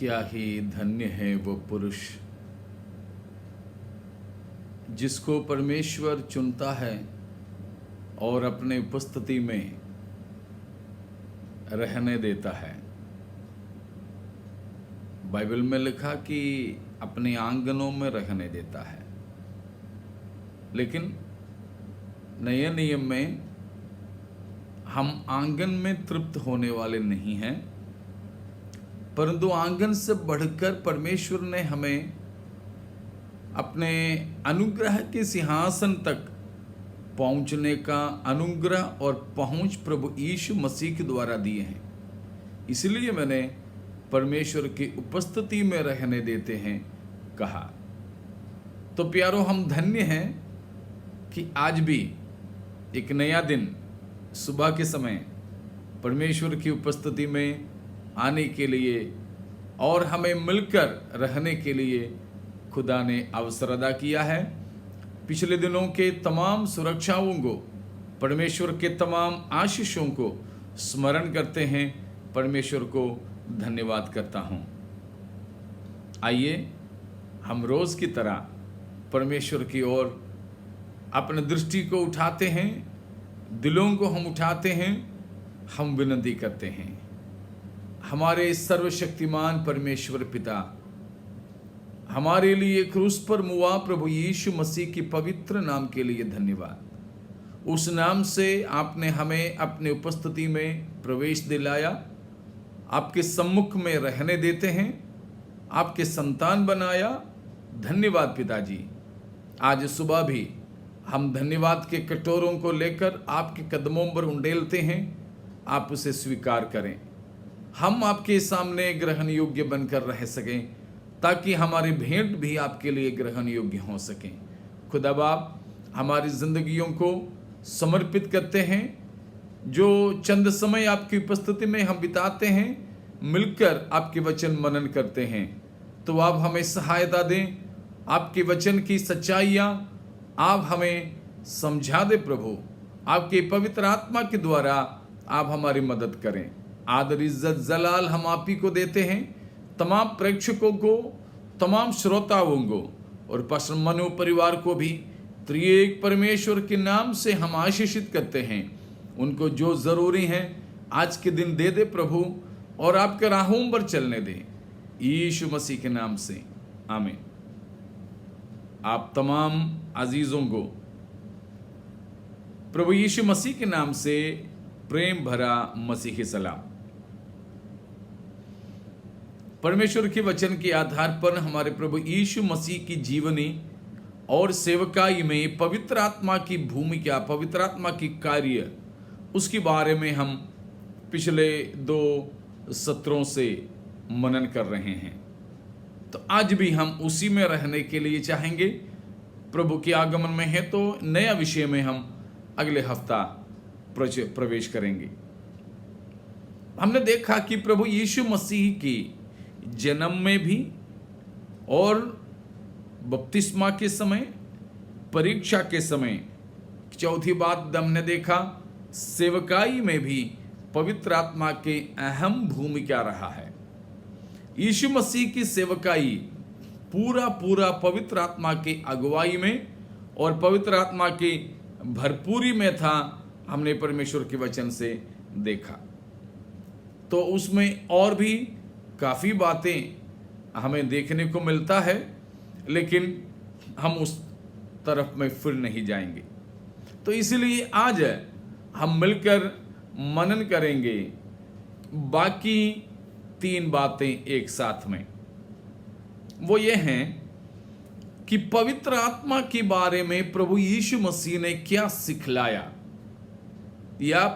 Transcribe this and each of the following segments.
क्या ही धन्य है वो पुरुष जिसको परमेश्वर चुनता है और अपने उपस्थिति में रहने देता है। बाइबल में लिखा कि अपने आंगनों में रहने देता है, लेकिन नए नियम में हम आंगन में तृप्त होने वाले नहीं हैं, परंतु आंगन से बढ़कर परमेश्वर ने हमें अपने अनुग्रह के सिंहासन तक पहुंचने का अनुग्रह और पहुंच प्रभु यीशु मसीह के द्वारा दिए हैं। इसलिए मैंने परमेश्वर की उपस्थिति में रहने देते हैं कहा। तो प्यारो, हम धन्य हैं कि आज भी एक नया दिन सुबह के समय परमेश्वर की उपस्थिति में आने के लिए और हमें मिलकर रहने के लिए खुदा ने अवसर अदा किया है। पिछले दिनों के तमाम सुरक्षाओं को, परमेश्वर के तमाम आशीषों को स्मरण करते हैं। परमेश्वर को धन्यवाद करता हूँ। आइए हम रोज की तरह परमेश्वर की ओर अपने दृष्टि को उठाते हैं, दिलों को हम उठाते हैं, हम विनती करते हैं। हमारे सर्वशक्तिमान परमेश्वर पिता, हमारे लिए क्रूस पर मुआ प्रभु यीशु मसीह की पवित्र नाम के लिए धन्यवाद। उस नाम से आपने हमें अपने उपस्थिति में प्रवेश दिलाया, आपके सम्मुख में रहने देते हैं, आपके संतान बनाया। धन्यवाद पिताजी। आज सुबह भी हम धन्यवाद के कटोरों को लेकर आपके कदमों पर उंडेलते हैं। आप उसे स्वीकार करें, हम आपके सामने ग्रहण योग्य बनकर रह सकें, ताकि हमारी भेंट भी आपके लिए ग्रहण योग्य हो सकें। खुदा बाप, हमारी जिंदगियों को समर्पित करते हैं। जो चंद समय आपकी उपस्थिति में हम बिताते हैं, मिलकर आपके वचन मनन करते हैं, तो आप हमें सहायता दें। आपके वचन की सच्चाइयाँ आप हमें समझा दे प्रभु। आपके पवित्र आत्मा के द्वारा आप हमारी मदद करें। आदर, इज्जत, जलाल हम आप ही को देते हैं। तमाम प्रेक्षकों को, तमाम श्रोताओं को और पास्टर मनु परिवार को भी त्रिएक परमेश्वर के नाम से हम आशीषित करते हैं। उनको जो जरूरी है आज के दिन दे दे प्रभु, और आपके राहों पर चलने दे, यीशु मसीह के नाम से, आमीन। आप तमाम अजीजों को प्रभु यीशु मसीह के नाम से प्रेम भरा मसीही सलाम। परमेश्वर के वचन के आधार पर हमारे प्रभु यीशु मसीह की जीवनी और सेवकाई में पवित्र आत्मा की भूमिका, पवित्र आत्मा की कार्य, उसके बारे में हम पिछले 2 सत्रों से मनन कर रहे हैं। तो आज भी हम उसी में रहने के लिए चाहेंगे। प्रभु के आगमन में है तो नया विषय में हम अगले हफ्ता प्रवेश करेंगे। हमने देखा कि प्रभु यीशु मसीह की जन्म में भी और बपतिस्मा के समय, परीक्षा के समय, चौथी बात हमने देखा सेवकाई में भी पवित्र आत्मा के अहम भूमिका रहा है। यीशु मसीह की सेवकाई पूरा पवित्र आत्मा के अगुवाई में और पवित्र आत्मा की भरपूरी में था। हमने परमेश्वर के वचन से देखा। तो उसमें और भी काफ़ी बातें हमें देखने को मिलता है, लेकिन हम उस तरफ में फिर नहीं जाएंगे। तो इसलिए आज हम मिलकर मनन करेंगे बाकी 3 बातें एक साथ में। वो ये हैं कि पवित्र आत्मा के बारे में प्रभु यीशु मसीह ने क्या सिखलाया, या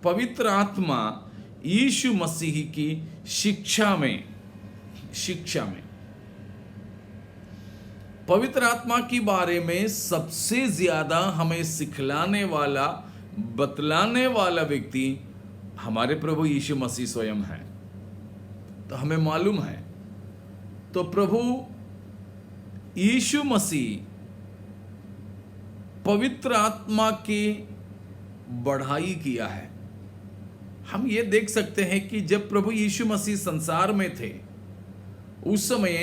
पवित्र आत्मा यीशु मसीह की शिक्षा में पवित्र आत्मा के बारे में सबसे ज्यादा हमें सिखलाने वाला, बतलाने वाला व्यक्ति हमारे प्रभु यीशु मसीह स्वयं है। तो हमें मालूम है, तो प्रभु यीशु मसीह पवित्र आत्मा की बढ़ाई किया है। हम ये देख सकते हैं कि जब प्रभु यीशु मसीह संसार में थे, उस समय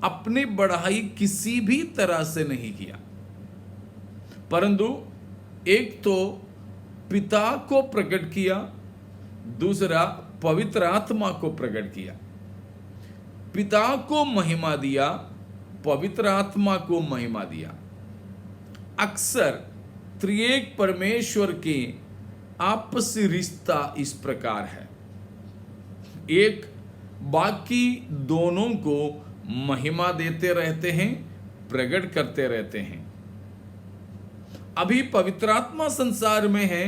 अपनी बढ़ाई किसी भी तरह से नहीं किया, परंतु एक तो पिता को प्रकट किया, दूसरा पवित्र आत्मा को प्रकट किया। पिता को महिमा दिया, पवित्र आत्मा को महिमा दिया। अक्सर त्रिएक परमेश्वर के आपसी रिश्ता इस प्रकार है, एक बाकी दोनों को महिमा देते रहते हैं, प्रकट करते रहते हैं। अभी पवित्र आत्मा संसार में है,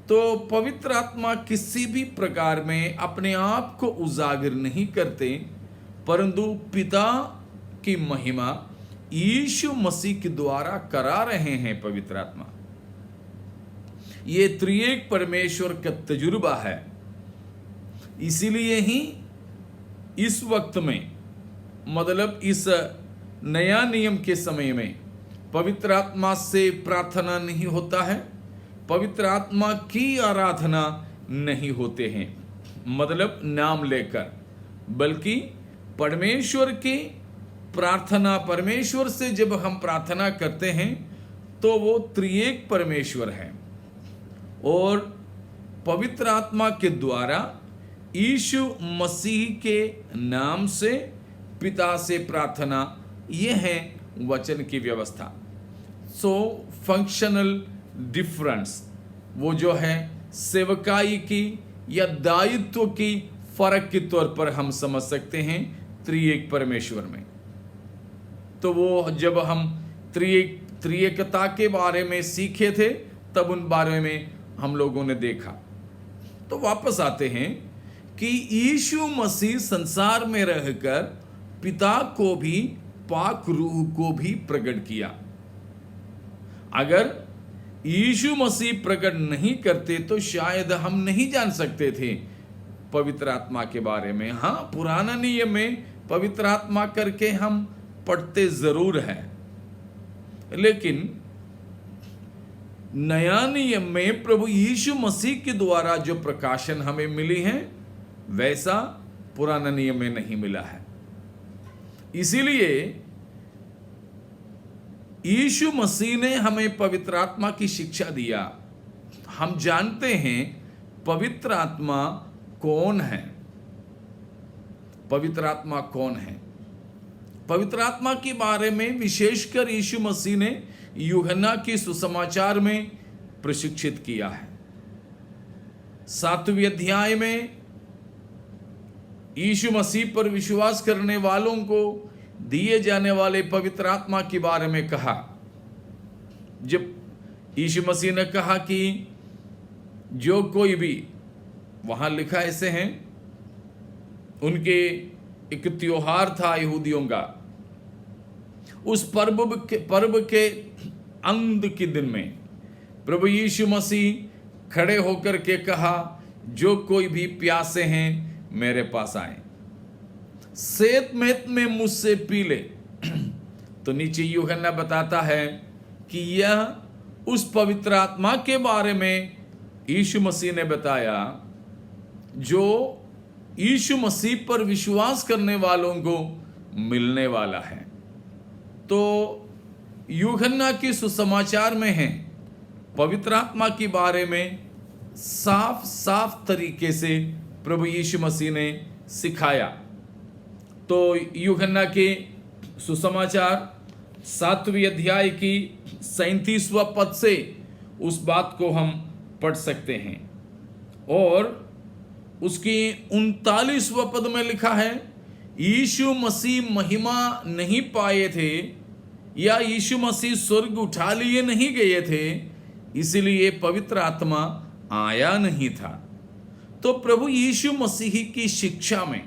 तो पवित्र आत्मा किसी भी प्रकार में अपने आप को उजागर नहीं करते, परंतु पिता की महिमा यीशु मसीह के द्वारा करा रहे हैं। पवित्र आत्मा, ये त्रिएक परमेश्वर का तजुर्बा है। इसीलिए ही इस वक्त में, मतलब इस नया नियम के समय में, पवित्र आत्मा से प्रार्थना नहीं होता है, पवित्र आत्मा की आराधना नहीं होते हैं, मतलब नाम लेकर, बल्कि परमेश्वर की प्रार्थना, परमेश्वर से जब हम प्रार्थना करते हैं तो वो त्रिएक परमेश्वर है, और पवित्र आत्मा के द्वारा यीशु मसीह के नाम से पिता से प्रार्थना, ये है वचन की व्यवस्था। सो फंक्शनल डिफरेंस, वो जो है सेवकाई की या दायित्व की फर्क के तौर पर हम समझ सकते हैं त्रिएक परमेश्वर में। तो वो जब हम त्रिएकता के बारे में सीखे थे, तब उन बारे में हम लोगों ने देखा। तो वापस आते हैं कि यीशु मसीह संसार में रहकर पिता को भी, पाक रूह को भी प्रकट किया। अगर यीशु मसीह प्रकट नहीं करते तो शायद हम नहीं जान सकते थे पवित्र आत्मा के बारे में। हाँ, पुराना नियम में पवित्र आत्मा करके हम पढ़ते जरूर हैं, लेकिन नया नियम में प्रभु यीशु मसीह के द्वारा जो प्रकाशन हमें मिली है, वैसा पुराना नियम में नहीं मिला है। इसीलिए यीशु मसीह ने हमें पवित्र आत्मा की शिक्षा दिया। हम जानते हैं पवित्र आत्मा कौन है, पवित्र आत्मा कौन है। पवित्र आत्मा के बारे में विशेषकर यीशु मसीह ने यूहन्ना के सुसमाचार में प्रशिक्षित किया है। 7वें अध्याय में यीशु मसीह पर विश्वास करने वालों को दिए जाने वाले पवित्र आत्मा के बारे में कहा। जब यीशु मसीह ने कहा कि जो कोई भी, वहां लिखा ऐसे हैं, उनके एक त्योहार था यहूदियों का, उस पर्व के अंत के दिन में प्रभु यीशु मसीह खड़े होकर के कहा, जो कोई भी प्यासे हैं मेरे पास आए, सेत मेत में मुझसे पी ले। तो नीचे यूहन्ना बताता है कि यह उस पवित्र आत्मा के बारे में यीशु मसीह ने बताया, जो यीशु मसीह पर विश्वास करने वालों को मिलने वाला है। तो यूहन्ना के सुसमाचार में है, पवित्र आत्मा के बारे में साफ साफ तरीके से प्रभु यीशु मसीह ने सिखाया। तो यूहन्ना के सुसमाचार 7वें अध्याय की 37वां पद से उस बात को हम पढ़ सकते हैं, और उसकी 39वां पद में लिखा है, यीशु मसीह महिमा नहीं पाए थे या यीशु मसीह स्वर्ग उठा लिए नहीं गए थे, इसलिए पवित्र आत्मा आया नहीं था। तो प्रभु यीशु मसीह की शिक्षा में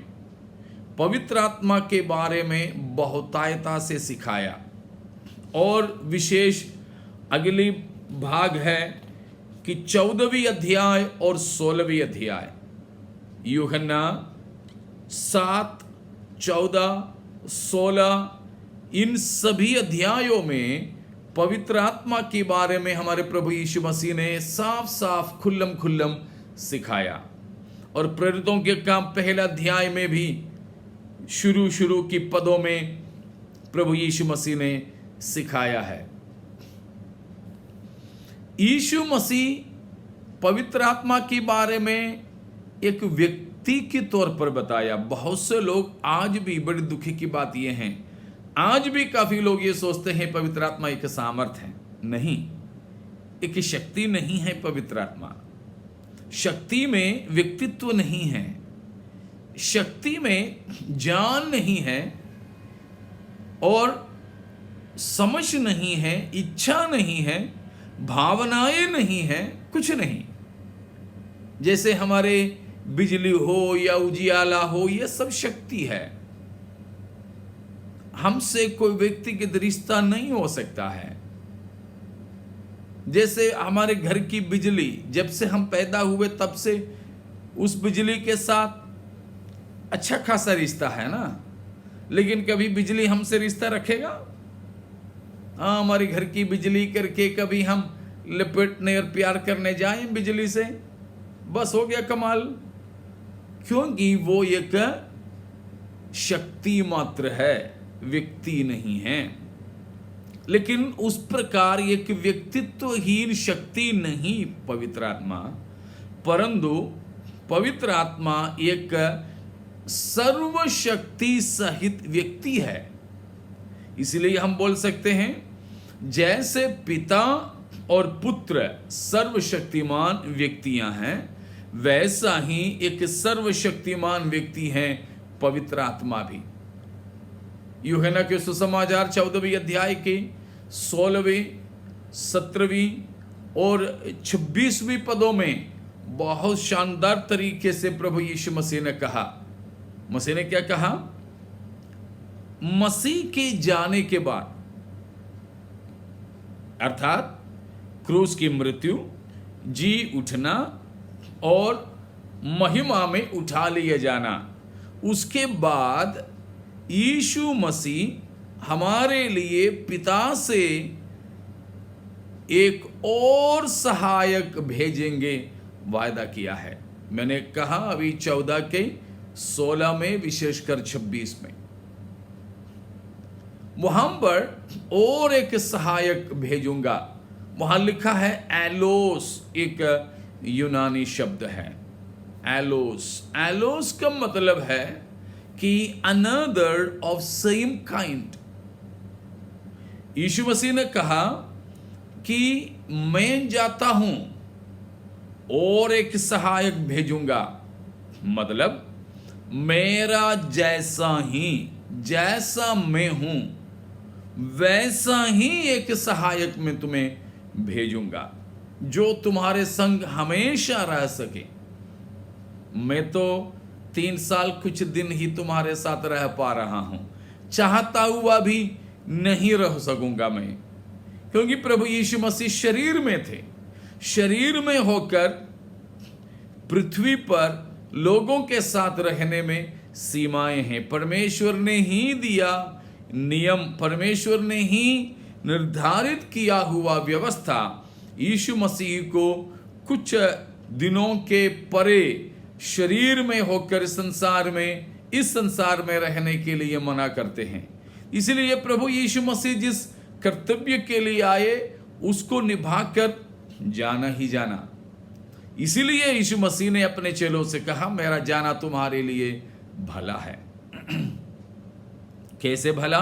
पवित्र आत्मा के बारे में बहुतायता से सिखाया। और विशेष अगली भाग है कि 14वीं अध्याय और 16वीं अध्याय, यूहन्ना 7, 14, 16, इन सभी अध्यायों में पवित्र आत्मा के बारे में हमारे प्रभु यीशु मसीह ने साफ साफ खुल्लम खुल्लम सिखाया। और प्रेरितों के काम पहला अध्याय में भी शुरू की पदों में प्रभु यीशु मसीह ने सिखाया है। यीशु मसीह पवित्र आत्मा के बारे में एक व्यक्ति के तौर पर बताया। बहुत से लोग आज भी, बड़ी दुखी की बात यह है, आज भी काफी लोग ये सोचते हैं पवित्र आत्मा एक सामर्थ है। नहीं, एक शक्ति नहीं है। पवित्र आत्मा शक्ति में व्यक्तित्व नहीं है, शक्ति में जान नहीं है, और समझ नहीं है, इच्छा नहीं है, भावनाएं नहीं है, कुछ नहीं। जैसे हमारे बिजली हो या उजियाला हो, यह सब शक्ति है। हमसे कोई व्यक्तिगत रिश्ता नहीं हो सकता है। जैसे हमारे घर की बिजली, जब से हम पैदा हुए तब से उस बिजली के साथ अच्छा खासा रिश्ता है ना, लेकिन कभी बिजली हमसे रिश्ता रखेगा? हाँ, हमारे घर की बिजली करके कभी हम लपेटने और प्यार करने जाएं बिजली से, बस हो गया कमाल। क्योंकि वो एक शक्ति मात्र है, व्यक्ति नहीं है। लेकिन उस प्रकार एक व्यक्तित्वहीन शक्ति नहीं पवित्र आत्मा, परंतु पवित्र आत्मा एक सर्वशक्ति सहित व्यक्ति है। इसलिए हम बोल सकते हैं, जैसे पिता और पुत्र सर्वशक्तिमान व्यक्तियां हैं, वैसा ही एक सर्वशक्तिमान व्यक्ति है पवित्र आत्मा भी। यूहन्ना के सुसमाचार 14वें अध्याय के 16वें, 17वीं और 26वीं पदों में बहुत शानदार तरीके से प्रभु यीशु मसीह ने कहा। मसीह ने क्या कहा? मसीह के जाने के बाद, अर्थात क्रूस की मृत्यु, जी उठना और महिमा में उठा लिया जाना, उसके बाद यीशु मसीह हमारे लिए पिता से एक और सहायक भेजेंगे वायदा किया है। मैंने कहा अभी 14 के 16 में, विशेषकर 26 में, वहां पर और एक सहायक भेजूंगा। वहां लिखा है एलोस, एक यूनानी शब्द है एलोस। एलोस का मतलब है कि अनदर ऑफ सेम काइंड। यीशु मसीह ने कहा कि मैं जाता हूं और एक सहायक भेजूंगा, मतलब मेरा जैसा ही, जैसा मैं हूं वैसा ही एक सहायक मैं तुम्हें भेजूंगा, जो तुम्हारे संग हमेशा रह सके। मैं तो 3 साल कुछ दिन ही तुम्हारे साथ रह पा रहा हूं, चाहता हुआ भी नहीं रह सकूंगा मैं, क्योंकि प्रभु यीशु मसीह शरीर में थे। शरीर में होकर पृथ्वी पर लोगों के साथ रहने में सीमाएं हैं। परमेश्वर ने ही दिया नियम, परमेश्वर ने ही निर्धारित किया हुआ व्यवस्था यीशु मसीह को कुछ दिनों के परे शरीर में होकर संसार में, इस संसार में रहने के लिए मना करते हैं। इसलिए प्रभु यीशु मसीह जिस कर्तव्य के लिए आए उसको निभाकर जाना ही जाना। इसीलिए यीशु मसीह ने अपने चेलों से कहा, मेरा जाना तुम्हारे लिए भला है। कैसे भला?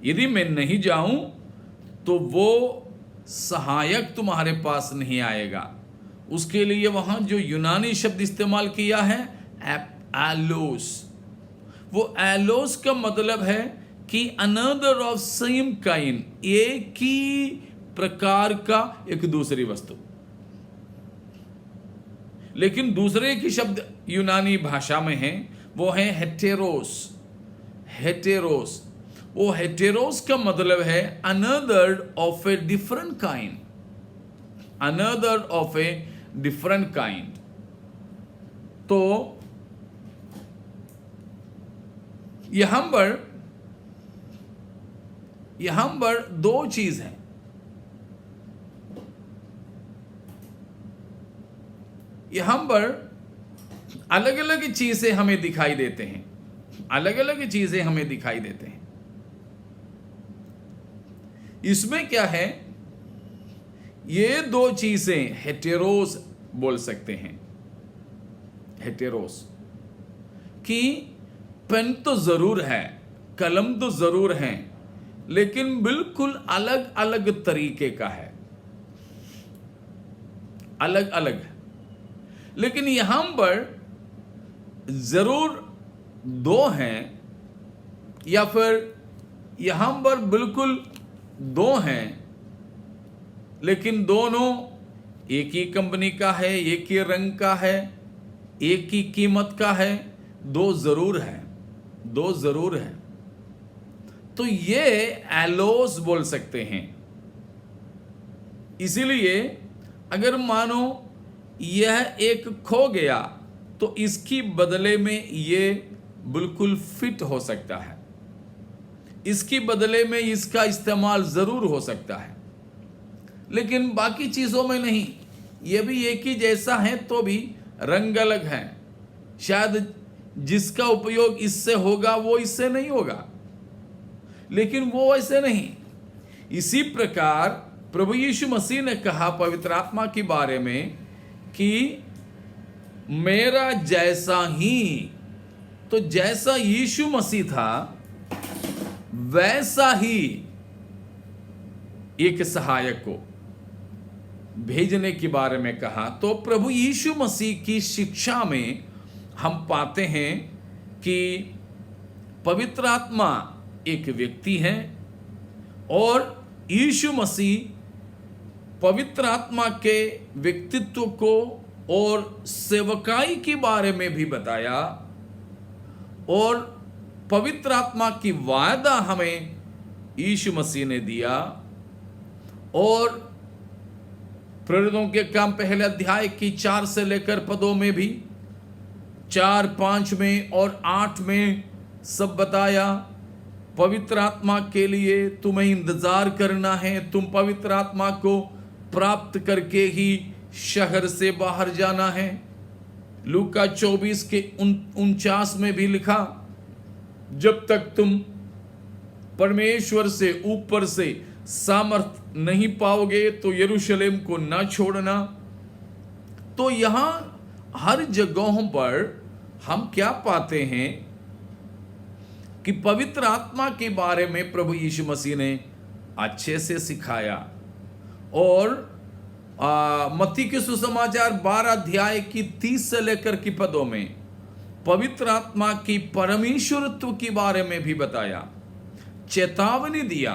यदि मैं नहीं जाऊं तो वो सहायक तुम्हारे पास नहीं आएगा। उसके लिए वहां जो यूनानी शब्द इस्तेमाल किया है एलोस, वो एलोस का मतलब है कि अनदर ऑफ सेम काइंड, एक ही प्रकार का एक दूसरी वस्तु। लेकिन दूसरे की शब्द यूनानी भाषा में है, वो है हेटेरोस। हेटेरोस, वो हेटेरोस का मतलब है another of a different kind, another of a different kind. तो यहां पर दो चीज है। यहां पर अलग अलग चीजें हमें दिखाई देते हैं, अलग अलग चीजें हमें दिखाई देते हैं। इसमें क्या है, ये दो चीजें हेटेरोस बोल सकते हैं, हेटेरोस, कि पेन तो जरूर है, कलम तो जरूर है, लेकिन बिल्कुल अलग अलग तरीके का है, अलग अलग है। लेकिन यहां पर जरूर दो हैं, या फिर यहां पर बिल्कुल दो हैं, लेकिन दोनों एक ही कंपनी का है, एक ही रंग का है, एक ही कीमत का है, दो जरूर है, दो जरूर है। तो ये एलोस बोल सकते हैं। इसीलिए अगर मानो यह एक खो गया तो इसकी बदले में ये बिल्कुल फिट हो सकता है, इसकी बदले में इसका इस्तेमाल जरूर हो सकता है, लेकिन बाकी चीजों में नहीं। ये भी एक ही जैसा है तो भी रंग अलग है, शायद जिसका उपयोग इससे होगा वो इससे नहीं होगा, लेकिन वो ऐसे नहीं। इसी प्रकार प्रभु यीशु मसीह ने कहा पवित्र आत्मा के बारे में कि मेरा जैसा ही, तो जैसा यीशु मसीह था वैसा ही एक सहायक को भेजने के बारे में कहा। तो प्रभु यीशु मसीह की शिक्षा में हम पाते हैं कि पवित्र आत्मा एक व्यक्ति है, और यीशु मसीह पवित्र आत्मा के व्यक्तित्व को और सेवकाई के बारे में भी बताया, और पवित्र आत्मा की वायदा हमें यीशु मसीह ने दिया। और प्रेरितों के काम पहले अध्याय की 4 से लेकर पदों में भी 4, 5 में और 8 में सब बताया। पवित्र आत्मा के लिए तुम्हें इंतजार करना है, तुम पवित्र आत्मा को प्राप्त करके ही शहर से बाहर जाना है। लूका 24 के 49 में भी लिखा, जब तक तुम परमेश्वर से ऊपर से सामर्थ नहीं पाओगे तो यरूशलेम को ना छोड़ना। तो यहां हर जगहों पर हम क्या पाते हैं कि पवित्र आत्मा के बारे में प्रभु यीशु मसीह ने अच्छे से सिखाया। और मत्ती के सुसमाचार 12 अध्याय की 30 से लेकर की पदों में पवित्र आत्मा की परमेश्वरत्व के बारे में भी बताया, चेतावनी दिया।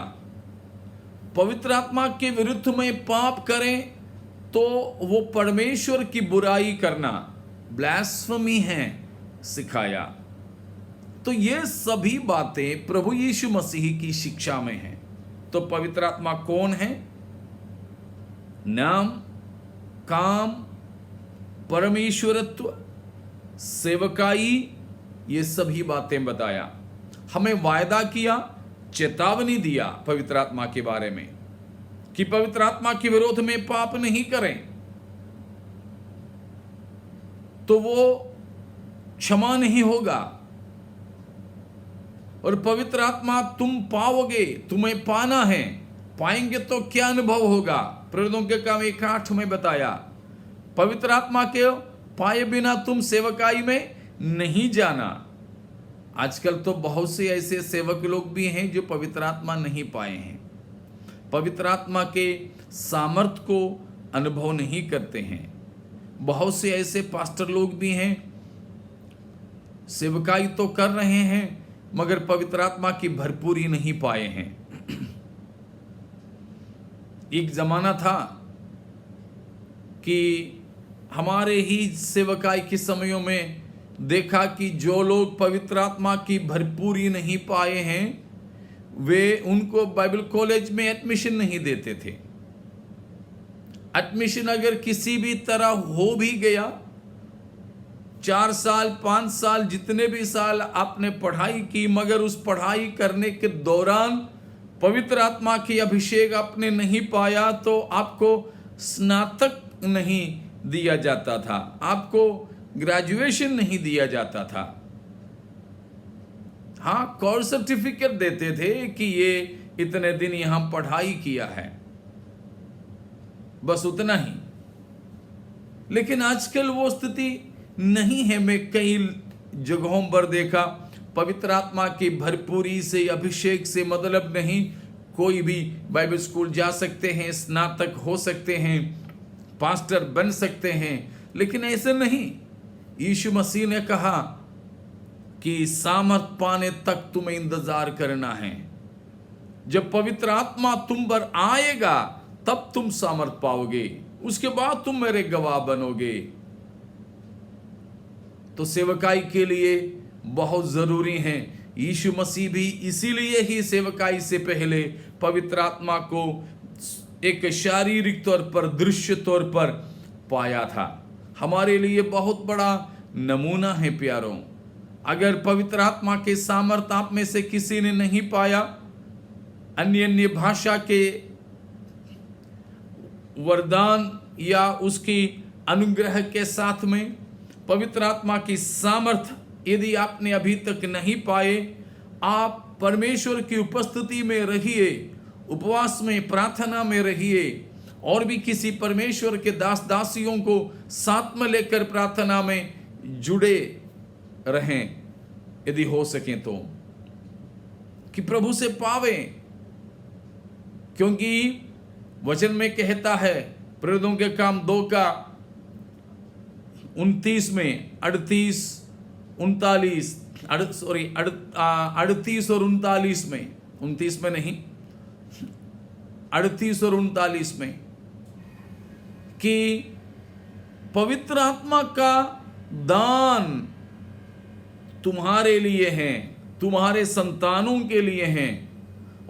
पवित्र आत्मा के विरुद्ध में पाप करें तो वो परमेश्वर की बुराई करना ब्लास्फेमी है, सिखाया। तो ये सभी बातें प्रभु यीशु मसीह की शिक्षा में हैं। तो पवित्र आत्मा कौन है? नाम, काम, परमेश्वरत्व, सेवकाई, ये सभी बातें बताया। हमें वायदा किया, चेतावनी दिया पवित्र आत्मा के बारे में कि पवित्र आत्मा के विरोध में पाप नहीं करें तो वो क्षमा नहीं होगा। और पवित्र आत्मा तुम पाओगे, तुम्हें पाना है, पाएंगे तो क्या अनुभव होगा? प्रेरितों के काम 1:8 में बताया, पवित्र आत्मा के पाए बिना तुम सेवकाई में नहीं जाना। आजकल तो बहुत से ऐसे सेवक लोग भी हैं जो पवित्र आत्मा नहीं पाए हैं, पवित्र आत्मा के सामर्थ्य को अनुभव नहीं करते हैं। बहुत से ऐसे पास्टर लोग भी हैं, सेवकाई तो कर रहे हैं मगर पवित्र आत्मा की भरपूरी नहीं पाए हैं। एक जमाना था कि हमारे ही सेवकाई के समयों में देखा कि जो लोग पवित्र आत्मा की भरपूरी नहीं पाए हैं वे उनको बाइबल कॉलेज में एडमिशन नहीं देते थे। एडमिशन अगर किसी भी तरह हो भी गया, 4 साल 5 साल जितने भी साल आपने पढ़ाई की, मगर उस पढ़ाई करने के दौरान पवित्र आत्मा की अभिषेक आपने नहीं पाया तो आपको स्नातक नहीं दिया जाता था, आपको ग्रेजुएशन नहीं दिया जाता था। हाँ, कोर्स सर्टिफिकेट देते थे कि ये इतने दिन यहां पढ़ाई किया है, बस उतना ही। लेकिन आजकल वो स्थिति नहीं है। मैं कई जगहों पर देखा, पवित्र आत्मा की भरपूरी से, अभिषेक से मतलब नहीं, कोई भी बाइबल स्कूल जा सकते हैं, स्नातक हो सकते हैं, पास्टर बन सकते हैं, लेकिन ऐसे नहीं। यीशु मसीह ने कहा कि सामर्थ पाने तक तुम्हें इंतजार करना है। जब पवित्र आत्मा तुम पर आएगा तब तुम सामर्थ पाओगे, उसके बाद तुम मेरे गवाह बनोगे। तो सेवकाई के लिए बहुत जरूरी है। यीशु मसीह भी इसीलिए ही सेवकाई से पहले पवित्र आत्मा को एक शारीरिक तौर पर, दृश्य तौर पर पाया था। हमारे लिए बहुत बड़ा नमूना है प्यारों। अगर पवित्र आत्मा के सामर्थ आप में से किसी ने नहीं पाया, अन्य अन्य भाषा के वरदान या उसकी अनुग्रह के साथ में पवित्र आत्मा की सामर्थ यदि आपने अभी तक नहीं पाए, आप परमेश्वर की उपस्थिति में रहिए, उपवास में, प्रार्थना में रहिए, और भी किसी परमेश्वर के दास दासियों को साथ में लेकर प्रार्थना में जुड़े रहें यदि हो सके तो, कि प्रभु से पावें। क्योंकि वचन में कहता है, प्रेरितों के काम 2 का 29 में 38 और 39 में, 29 में नहीं, 38 और 39 में, कि पवित्र आत्मा का दान तुम्हारे लिए है, तुम्हारे संतानों के लिए हैं,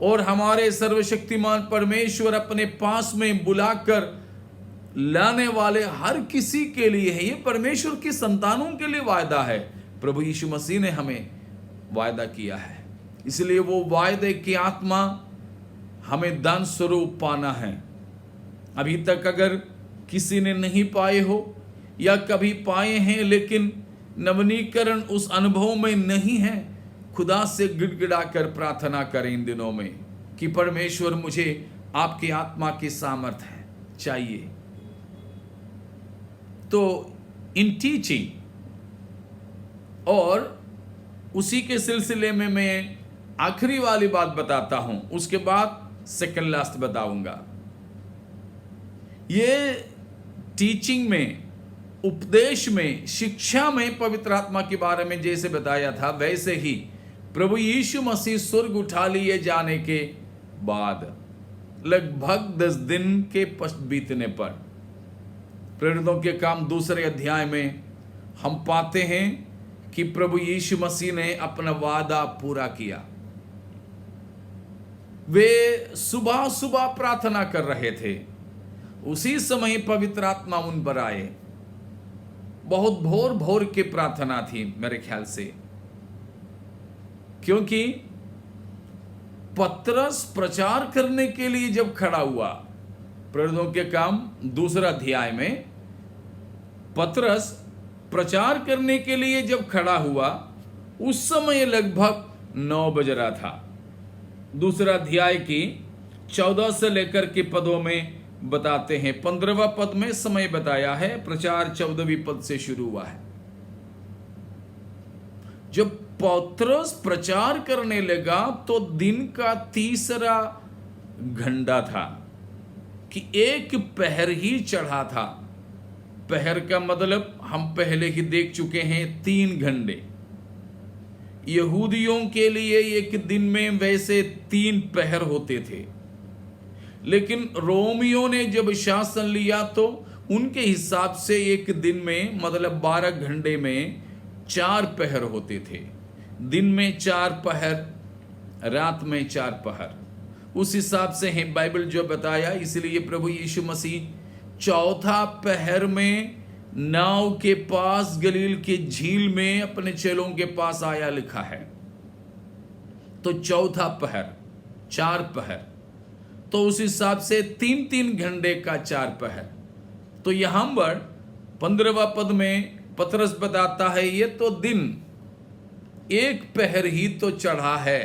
और हमारे सर्वशक्तिमान परमेश्वर अपने पास में बुलाकर लाने वाले हर किसी के लिए है। ये परमेश्वर की संतानों के लिए वायदा है। प्रभु यीशु मसीह ने हमें वायदा किया है, इसलिए वो वायदे की आत्मा हमें दान स्वरूप पाना है। अभी तक अगर किसी ने नहीं पाए हो, या कभी पाए हैं लेकिन नवनीकरण उस अनुभव में नहीं है, खुदा से गिड़गिड़ा कर प्रार्थना करें इन दिनों में कि परमेश्वर मुझे आपकी आत्मा की सामर्थ है चाहिए। तो इन टीचिंग और उसी के सिलसिले में मैं आखिरी वाली बात बताता हूं, उसके बाद सेकंड लास्ट बताऊंगा। ये टीचिंग में, उपदेश में, शिक्षा में पवित्र आत्मा के बारे में जैसे बताया था, वैसे ही प्रभु यीशु मसीह स्वर्ग उठा लिए जाने के बाद लगभग 10 दिन के पश्च बीतने पर, प्रेरितों के काम 2 अध्याय में हम पाते हैं कि प्रभु यीशु मसीह ने अपना वादा पूरा किया। वे सुबह सुबह प्रार्थना कर रहे थे, उसी समय पवित्र आत्मा उन पर आए। बहुत भोर भोर की प्रार्थना थी मेरे ख्याल से, क्योंकि पतरस प्रचार करने के लिए जब खड़ा हुआ, प्रेरितों के काम 2 अध्याय में पतरस प्रचार करने के लिए जब खड़ा हुआ, उस समय लगभग 9 बज रहा था। 2 अध्याय की 14 से लेकर के पदों में बताते हैं। 15वां पद में समय बताया है, प्रचार 14वीं पद से शुरू हुआ है। जब पतरस प्रचार करने लगा तो दिन का 3रा घंटा था, कि 1 पहर ही चढ़ा था। पहर का मतलब हम पहले ही देख चुके हैं, 3 घंटे। यहूदियों के लिए एक दिन में वैसे 3 पहर होते थे, लेकिन रोमियों ने जब शासन लिया तो उनके हिसाब से एक दिन में, मतलब 12 घंटे में 4 पहर होते थे। दिन में 4 पहर, रात में 4 पहर, उस हिसाब से है बाइबल जो बताया। इसलिए प्रभु यीशु मसीह 4था पहर में नाव के पास गलील के झील में अपने चेलों के पास आया, लिखा है। तो 4था पहर, 4 पहर, तो उस हिसाब से 3-3 घंटे का 4 पहर। तो यहां पर 15वां पद में पतरस बताता है ये तो दिन एक पहर ही तो चढ़ा है।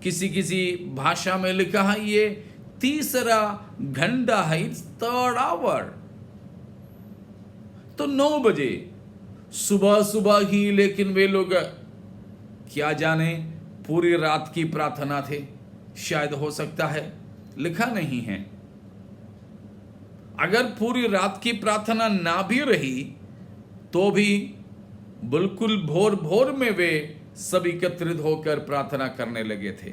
किसी किसी भाषा में लिखा है ये तीसरा घंटा है, इट्स थर्ड आवर। तो 9 बजे सुबह सुबह ही, लेकिन वे लोग क्या जाने पूरी रात की प्रार्थना थे, शायद हो सकता है, लिखा नहीं है। अगर पूरी रात की प्रार्थना ना भी रही तो भी बिल्कुल भोर भोर में वे सब एकत्रित होकर प्रार्थना करने लगे थे।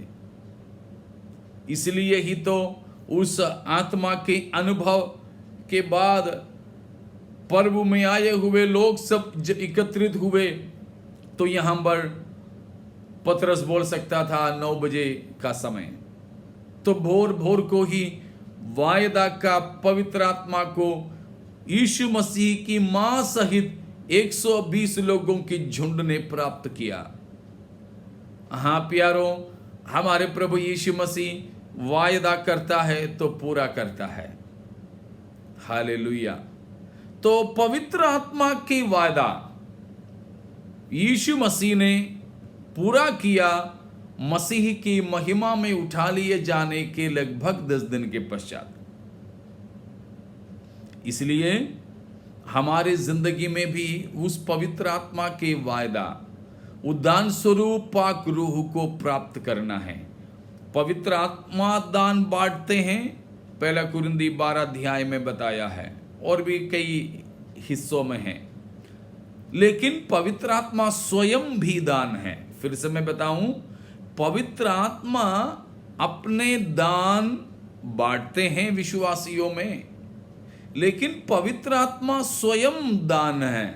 इसलिए ही तो उस आत्मा के अनुभव के बाद पर्व में आए हुए लोग सब एकत्रित हुए तो यहां पर पतरस बोल सकता था 9 बजे का समय। तो भोर भोर को ही वायदा का पवित्र आत्मा को यीशु मसीह की मां सहित 120 लोगों की झुंड ने प्राप्त किया। हाँ प्यारों, हमारे प्रभु यीशु मसीह वायदा करता है तो पूरा करता है। हालेलुया। तो पवित्र आत्मा की वायदा यीशु मसीह ने पूरा किया मसीह की महिमा में उठा लिए जाने के लगभग 10 दिन के पश्चात। इसलिए हमारी जिंदगी में भी उस पवित्र आत्मा के वायदा उद्दान स्वरूप पाक रूह को प्राप्त करना है। पवित्र आत्मा दान बांटते हैं, 1 कुरिन्दी 12 अध्याय में बताया है, और भी कई हिस्सों में है। लेकिन पवित्र आत्मा स्वयं भी दान है। फिर से मैं बताऊं, पवित्र आत्मा अपने दान बांटते हैं विश्वासियों में, लेकिन पवित्र आत्मा स्वयं दान है।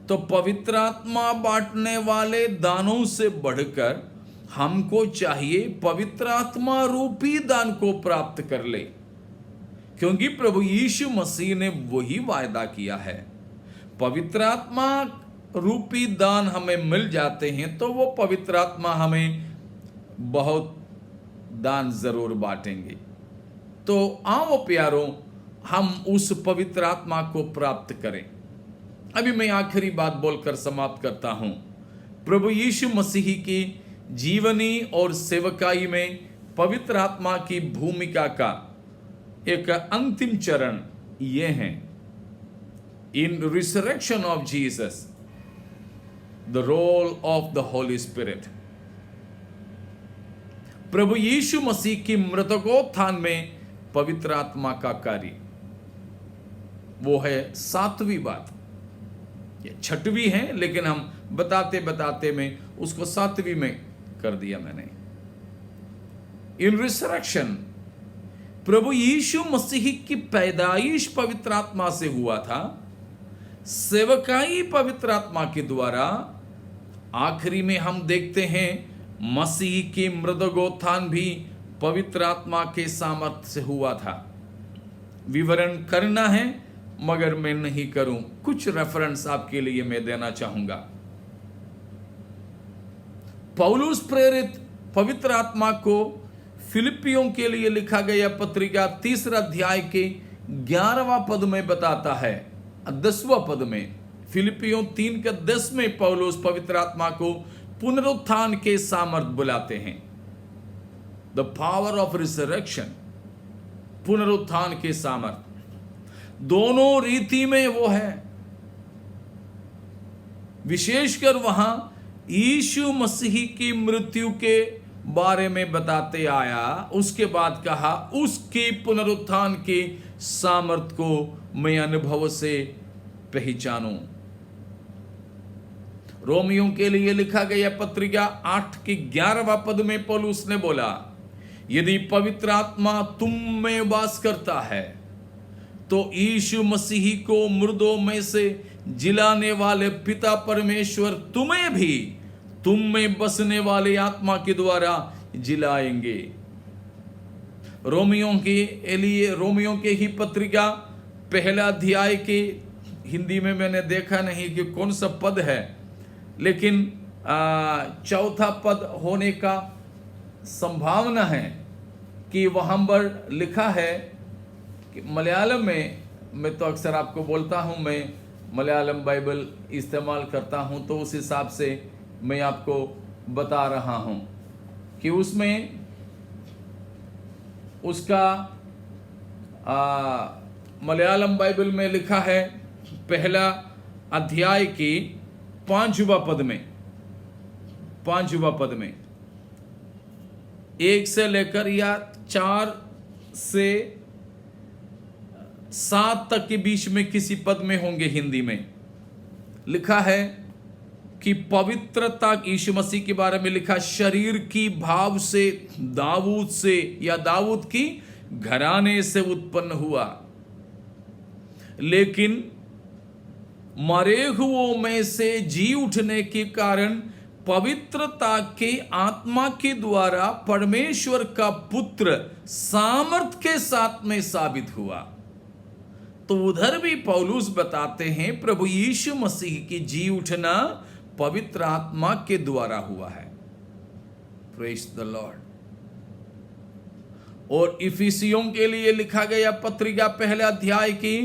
तो पवित्र आत्मा बांटने वाले दानों से बढ़कर हमको चाहिए पवित्र आत्मा रूपी दान को प्राप्त कर ले, क्योंकि प्रभु यीशु मसीह ने वही वायदा किया है। पवित्र आत्मा रूपी दान हमें मिल जाते हैं तो वो पवित्र आत्मा हमें बहुत दान जरूर बांटेंगे। तो आओ प्यारों, हम उस पवित्र आत्मा को प्राप्त करें। अभी मैं आखिरी बात बोलकर समाप्त करता हूं। प्रभु यीशु मसीह की जीवनी और सेवकाई में पवित्र आत्मा की भूमिका का एक अंतिम चरण ये है। In resurrection of Jesus, the role of the Holy Spirit. प्रभु यीशु मसीह की मृतकोत्थान में पवित्र आत्मा का कार्य, वो है 7वीं बात। ये 6वीं है, लेकिन हम बताते बताते में उसको 7वीं में कर दिया मैंने। इन रिसरेक्शन, प्रभु यीशु मसीह की पैदाइश पवित्र आत्मा से हुआ था, सेवकाई पवित्र आत्मा के द्वारा। आखिरी में हम देखते हैं मसीह की मृतकोत्थान भी पवित्र आत्मा के सामर्थ्य से हुआ था। विवरण करना है मगर मैं नहीं करूं, कुछ रेफरेंस आपके लिए मैं देना चाहूंगा। पौलुस प्रेरित पवित्र आत्मा को फिलिपियों के लिए लिखा गया पत्रिका 3 अध्याय के 11वां पद में बताता है, 10वां पद में। फिलिपियों 3 के 10 में पौलुस पवित्र आत्मा को पुनरुत्थान के सामर्थ्य बुलाते हैं। द पावर ऑफ रिसरेक्शन, पुनरुत्थान के सामर्थ्य, दोनों रीति में वो है। विशेषकर वहां यीशु मसीह की मृत्यु के बारे में बताते आया, उसके बाद कहा उसके पुनरुत्थान के सामर्थ्य को मैं अनुभव से पहचानूं। रोमियों के लिए लिखा गया पत्रिका 8 के 11वां पद में पौलुस ने बोला, यदि पवित्र आत्मा तुम में वास करता है तो यीशु मसीह को मुर्दों में से जिलाने वाले पिता परमेश्वर तुम्हें भी तुम में बसने वाले आत्मा के द्वारा जिलाएंगे। रोमियों के ही पत्रिका 1 अध्याय के, हिंदी में मैंने देखा नहीं कि कौन सा पद है, लेकिन 4था पद होने का संभावना है कि वहां पर लिखा है कि मलयालम में मैं तो अक्सर आपको बोलता हूँ, मैं मलयालम बाइबल इस्तेमाल करता हूँ, तो उस हिसाब से मैं आपको बता रहा हूँ कि उसमें उसका मलयालम बाइबल में लिखा है, पहला अध्याय की 5वां पद में 1 से लेकर या 4 से 7 तक के बीच में किसी पद में होंगे, हिंदी में लिखा है कि पवित्रता, यीशु मसीह के बारे में लिखा, शरीर की भाव से दाऊद से या दाऊद की घराने से उत्पन्न हुआ, लेकिन मरे हुओं में से जी उठने के कारण पवित्रता के आत्मा के द्वारा परमेश्वर का पुत्र सामर्थ के साथ में साबित हुआ। तो उधर भी पौलुस बताते हैं प्रभु यीशु मसीह की जी उठना पवित्र आत्मा के द्वारा हुआ है। Praise the Lord. और इफिसियों के लिए लिखा गया पत्रिका पहले अध्याय की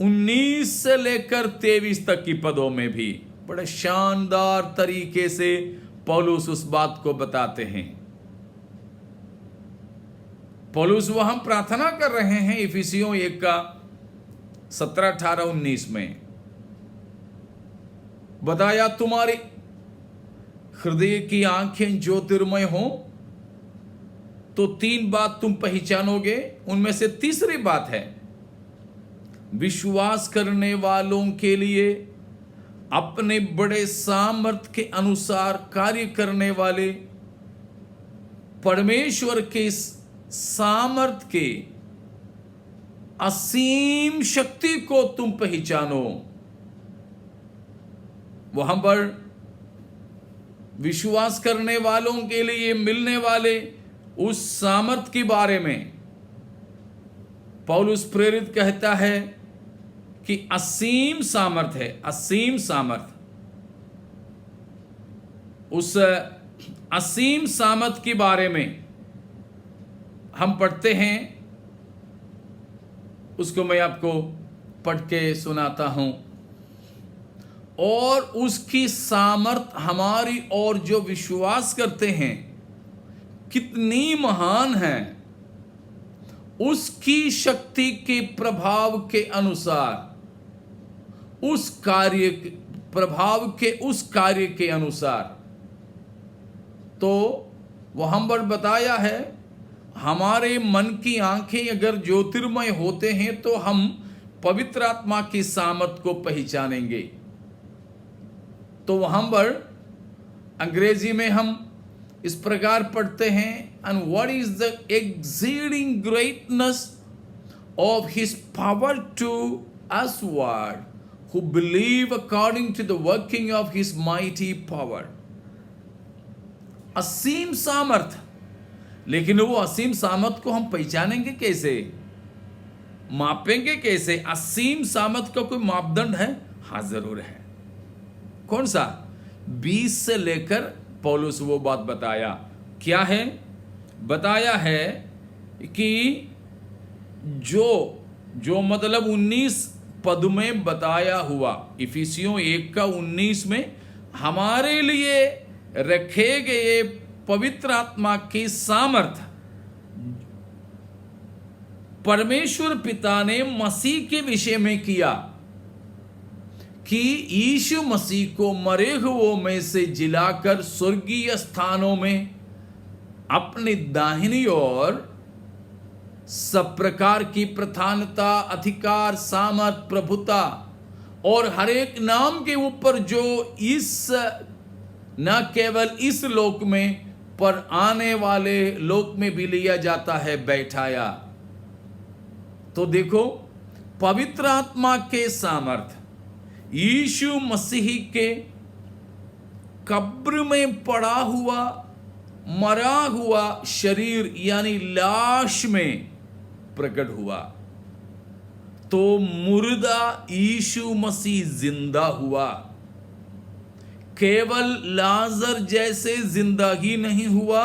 19 से लेकर 23 तक की पदों में भी बड़े शानदार तरीके से पौलुस उस बात को बताते हैं। पौलुस वहां प्रार्थना कर रहे हैं इफिसियों 1 का 17, 18, 19 में बताया, तुम्हारी हृदय की आंखें ज्योतिर्मय हो तो 3 बात तुम पहचानोगे। उनमें से तीसरी बात है, विश्वास करने वालों के लिए अपने बड़े सामर्थ के अनुसार कार्य करने वाले परमेश्वर के सामर्थ के असीम शक्ति को तुम पहचानो। वहां पर विश्वास करने वालों के लिए मिलने वाले उस सामर्थ के बारे में पौलुस प्रेरित कहता है कि असीम सामर्थ है, असीम सामर्थ। उस असीम सामर्थ के बारे में हम पढ़ते हैं, उसको मैं आपको पढ़ के सुनाता हूं। और उसकी सामर्थ हमारी और जो विश्वास करते हैं कितनी महान है, उसकी शक्ति के प्रभाव के अनुसार, उस कार्य प्रभाव के उस कार्य के अनुसार। तो वहां पर बताया है, हमारे मन की आंखें अगर ज्योतिर्मय होते हैं तो हम पवित्र आत्मा की सामर्थ को पहचानेंगे। तो वहां पर अंग्रेजी में हम इस प्रकार पढ़ते हैं, and what is the exceeding greatness of his power to usward who believe according to the working of his mighty power। असीम सामर्थ। लेकिन वो असीम सामर्थ को हम पहचानेंगे कैसे, मापेंगे कैसे? असीम सामर्थ का कोई मापदंड है? हाँ, जरूर है। कौन सा? 20 से लेकर पौलुस वो बात बताया। क्या है? बताया है कि जो मतलब 19 पद में बताया हुआ, इफिसियों 1 का 19 में हमारे लिए रखे गए पवित्र आत्मा की सामर्थ परमेश्वर पिता ने मसीह के विषय में किया कि यीशु मसीह को मरे हुओं में से जिलाकर स्वर्गीय स्थानों में अपनी दाहिनी ओर सब प्रकार की प्रधानता, अधिकार, सामर्थ, प्रभुता और हर एक नाम के ऊपर जो इस न केवल इस लोक में पर आने वाले लोक में भी लिया जाता है, बैठाया। तो देखो, पवित्र आत्मा के सामर्थ, यीशु मसीह के कब्र में पड़ा हुआ मरा हुआ शरीर यानी लाश में प्रकट हुआ। तो मुर्दा यीशु मसीह जिंदा हुआ। केवल लाजर जैसे जिंदा ही नहीं हुआ,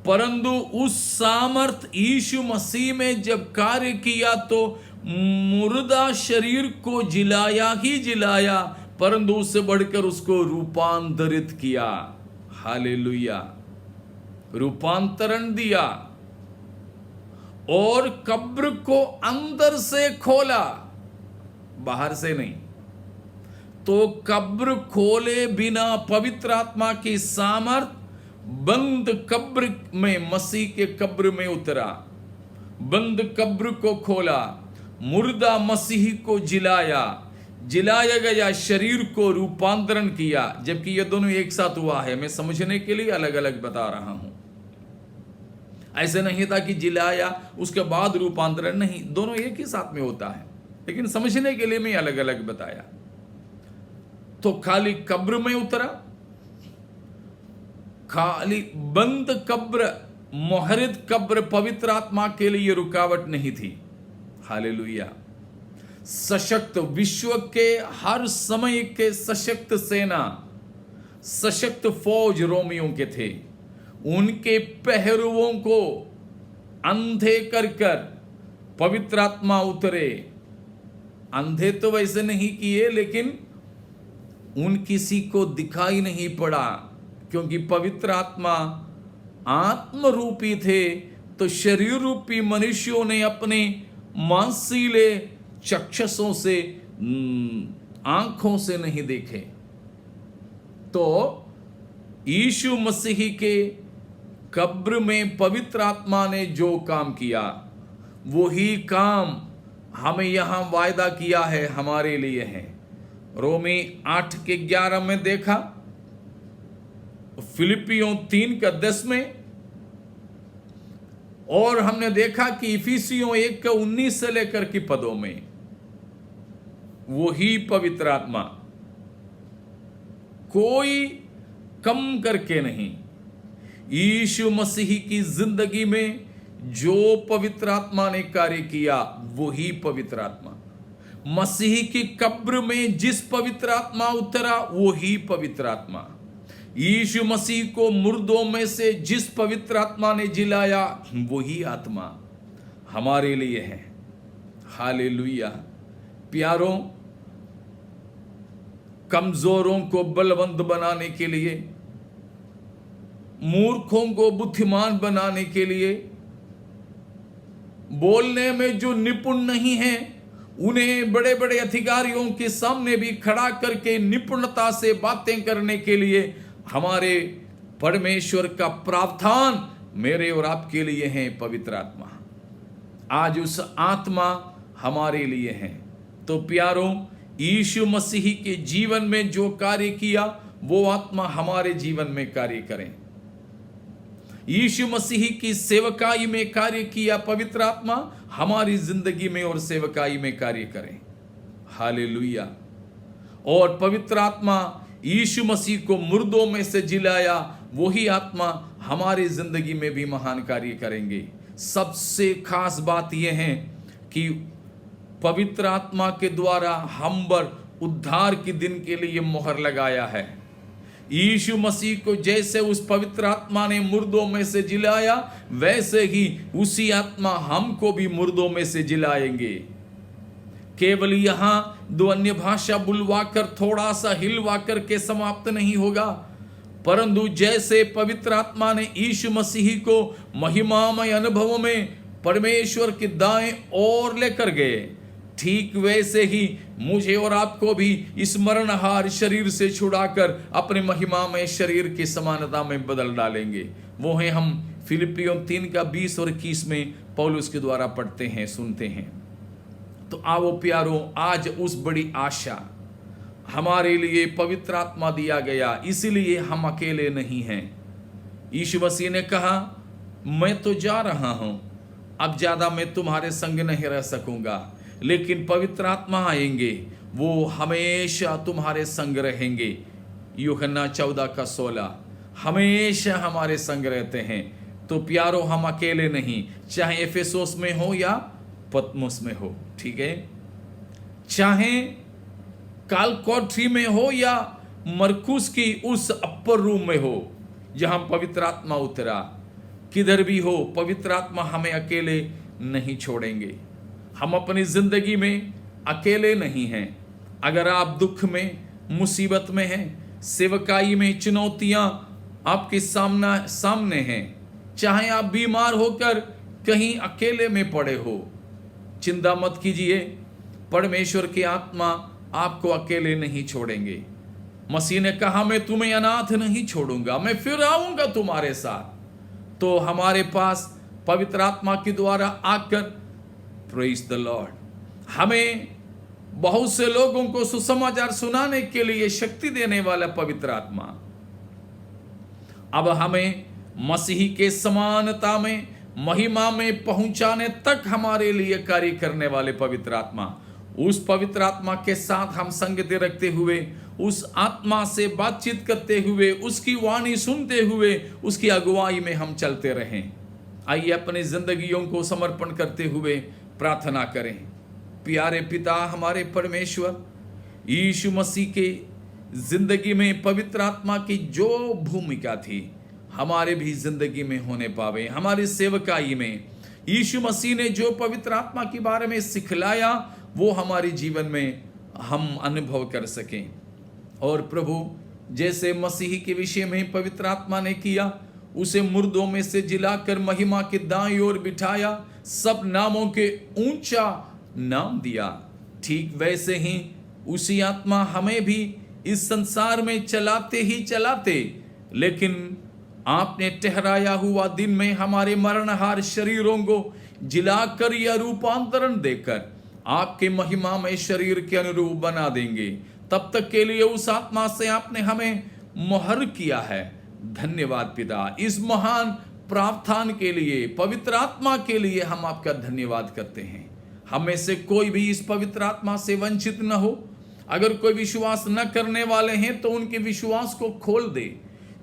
परंतु उस सामर्थ यीशु मसीह में जब कार्य किया तो मुर्दा शरीर को जिलाया ही जिलाया, परंतु उससे बढ़कर उसको रूपांतरित किया। हालेलुया, रूपांतरण दिया और कब्र को अंदर से खोला, बाहर से नहीं। तो कब्र खोले बिना पवित्र आत्मा की सामर्थ बंद कब्र में, मसीह के कब्र में उतरा, बंद कब्र को खोला, मुर्दा मसीह को जिलाया, जिलाया गया, शरीर को रूपांतरण किया। जबकि ये दोनों एक साथ हुआ है, मैं समझने के लिए अलग अलग बता रहा हूं। ऐसे नहीं था कि जिलाया उसके बाद रूपांतरण, नहीं, दोनों एक ही साथ में होता है, लेकिन समझने के लिए मैं अलग अलग बताया। तो खाली कब्र में उतरा, खाली बंद कब्र, मोहरित कब्र पवित्र आत्मा के लिए रुकावट नहीं थी। हालेलुया। सशक्त, विश्व के हर समय के सशक्त सेना, सशक्त फौज रोमियों के थे। उनके पहरुओं को अंधे कर कर पवित्र आत्मा उतरे। अंधे तो वैसे नहीं किए, लेकिन उन किसी को दिखाई नहीं पड़ा, क्योंकि पवित्र आत्मा आत्म रूपी थे। तो शरीर रूपी मनुष्यों ने अपने मांसीले चक्षुषों से, आंखों से नहीं देखे। तो यीशु मसीह के कब्र में पवित्र आत्मा ने जो काम किया, वही काम हमें यहां वायदा किया है, हमारे लिए है। रोमी 8:11 में देखा, फिलिपियों 3:10 में, और हमने देखा कि इफिसियों 1:19 से लेकर के पदों में वही पवित्र आत्मा, कोई कम करके नहीं। यीशु मसीह की जिंदगी में जो पवित्र आत्मा ने कार्य किया, वही पवित्र आत्मा। मसीह की कब्र में जिस पवित्र आत्मा उतरा, वही पवित्र आत्मा। यीशु मसीह को मुर्दों में से जिस पवित्र आत्मा ने जिलाया, वही आत्मा हमारे लिए है। हालेलुया। प्यारों, कमजोरों को बलवंत बनाने के लिए, मूर्खों को बुद्धिमान बनाने के लिए, बोलने में जो निपुण नहीं है, उन्हें बड़े बड़े अधिकारियों के सामने भी खड़ा करके निपुणता से बातें करने के लिए हमारे परमेश्वर का प्रावधान मेरे और आपके लिए है पवित्र आत्मा। आज उस आत्मा हमारे लिए है। तो प्यारों, यीशु मसीह के जीवन में जो कार्य किया, वो आत्मा हमारे जीवन में कार्य करें। यीशु मसीह की सेवकाई में कार्य किया पवित्र आत्मा हमारी जिंदगी में और सेवकाई में कार्य करें। हालेलुया। और पवित्र आत्मा यीशु मसीह को मुर्दों में से जिलाया, वही आत्मा हमारी जिंदगी में भी महान कार्य करेंगे। सबसे खास बात यह है कि पवित्र आत्मा के द्वारा हम पर उद्धार के दिन के लिए मोहर लगाया है। यीशु मसीह को जैसे उस पवित्र आत्मा ने मुर्दों में से जिलाया, वैसे ही उसी आत्मा हमको भी मुर्दों में से जिलाएंगे। केवल यहां दो अन्य भाषा बुलवाकर, थोड़ा सा हिलवाकर के समाप्त नहीं होगा, परंतु जैसे पवित्र आत्मा ने यीशु मसीह को महिमामय अनुभवों में परमेश्वर के दाएं ओर लेकर गए, ठीक वैसे ही मुझे और आपको भी इस मरणहार शरीर से छुड़ाकर अपने महिमामय शरीर की समानता में बदल डालेंगे। वो है हम फिलिपियों 3:20 और 21 में पौलुस के द्वारा पढ़ते हैं, सुनते हैं। तो आओ प्यारों, आज उस बड़ी आशा हमारे लिए पवित्र आत्मा दिया गया, इसीलिए हम अकेले नहीं हैं। यीशु मसीह ने कहा, मैं तो जा रहा हूं, अब ज्यादा मैं तुम्हारे संग नहीं रह सकूंगा, लेकिन पवित्र आत्मा आएंगे, वो हमेशा तुम्हारे संग रहेंगे। यूहन्ना 14:16 हमेशा हमारे संग रहते हैं। तो प्यारों, हम अकेले नहीं, चाहे एफेसोस में हो या पतमुस में हो, ठीक है, चाहे कालकोठरी में हो या मरकुस की उस अपर रूम में हो जहां पवित्र आत्मा उतरा, किधर भी हो, पवित्र आत्मा हमें अकेले नहीं छोड़ेंगे। हम अपनी जिंदगी में अकेले नहीं हैं। अगर आप दुख में, मुसीबत में हैं, सेवकाई में चुनौतियां आपके सामने हैं, चाहे आप बीमार होकर कहीं अकेले में पड़े हो, चिंता मत कीजिए। परमेश्वर की आत्मा आपको अकेले नहीं छोड़ेंगे। मसीह ने कहा, मैं तुम्हें अनाथ नहीं छोड़ूंगा, मैं फिर आऊंगा तुम्हारे साथ। तो हमारे पास पवित्र आत्मा के द्वारा आकर, प्रेज द लॉर्ड, हमें बहुत से लोगों को सुसमाचार सुनाने के लिए शक्ति देने वाला पवित्र आत्मा अब हमें मसीह के समानता में, महिमा में पहुंचाने तक हमारे लिए कार्य करने वाले पवित्र आत्मा, उस पवित्र आत्मा के साथ हम संगति रखते हुए, उस आत्मा से बातचीत करते हुए, उसकी वाणी सुनते हुए, उसकी अगुवाई में हम चलते रहें। आइए अपनी जिंदगियों को समर्पण करते हुए प्रार्थना करें। प्यारे पिता हमारे परमेश्वर, यीशु मसीह के जिंदगी में पवित्र आत्मा की जो भूमिका थी हमारे भी जिंदगी में होने पावे। हमारी सेवकाई में यीशु मसीह ने जो पवित्र आत्मा के बारे में सिखलाया वो हमारे जीवन में हम अनुभव कर सकें। और प्रभु, जैसे मसीह के विषय में पवित्र आत्मा ने किया, उसे मुर्दों में से जिलाकर महिमा के दाईं ओर बिठाया, सब नामों के ऊंचा नाम दिया, ठीक वैसे ही उसी आत्मा हमें भी इस संसार में चलाते ही चलाते, लेकिन आपने ठहराया हुआ दिन में हमारे मरणहार शरीरों को जिलाकर या रूपांतरण देकर आपके महिमा में शरीर के अनुरूप बना देंगे। तब तक के लिए उस आत्मा से आपने हमें मोहर किया है। धन्यवाद पिता, इस महान प्रावधान के लिए, पवित्र आत्मा के लिए हम आपका धन्यवाद करते हैं। हमें से कोई भी इस पवित्र आत्मा से वंचित न हो। अगर कोई विश्वास न करने वाले हैं तो उनके विश्वास को खोल दे।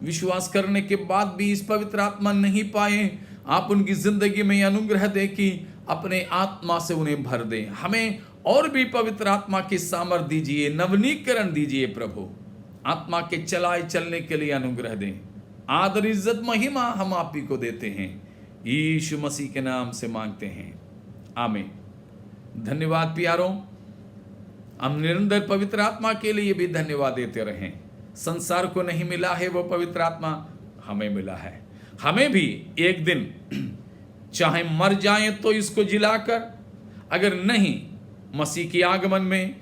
विश्वास करने के बाद भी इस पवित्र आत्मा नहीं पाए, आप उनकी जिंदगी में अनुग्रह दे कि अपने आत्मा से उन्हें भर दें। हमें और भी पवित्र आत्मा की सामर्थ दीजिए, नवनीकरण दीजिए प्रभु। आत्मा के चलाए चलने के लिए अनुग्रह दें। आदर, इज्जत, महिमा हम आप ही को देते हैं, यीशु मसीह के नाम से मांगते हैं, आमीन। धन्यवाद प्यारों, हम निरंतर पवित्र आत्मा के लिए भी धन्यवाद देते रहें। संसार को नहीं मिला है वो पवित्र आत्मा, हमें मिला है। हमें भी एक दिन चाहे मर जाएं तो इसको जिलाकर, अगर नहीं मसीह के आगमन में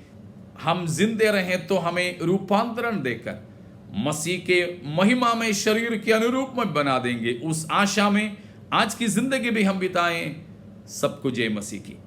हम जिंदे रहें तो हमें रूपांतरण देकर मसीह के महिमा में शरीर के अनुरूप में बना देंगे। उस आशा में आज की जिंदगी भी हम बिताएं। सबको जय मसीह की।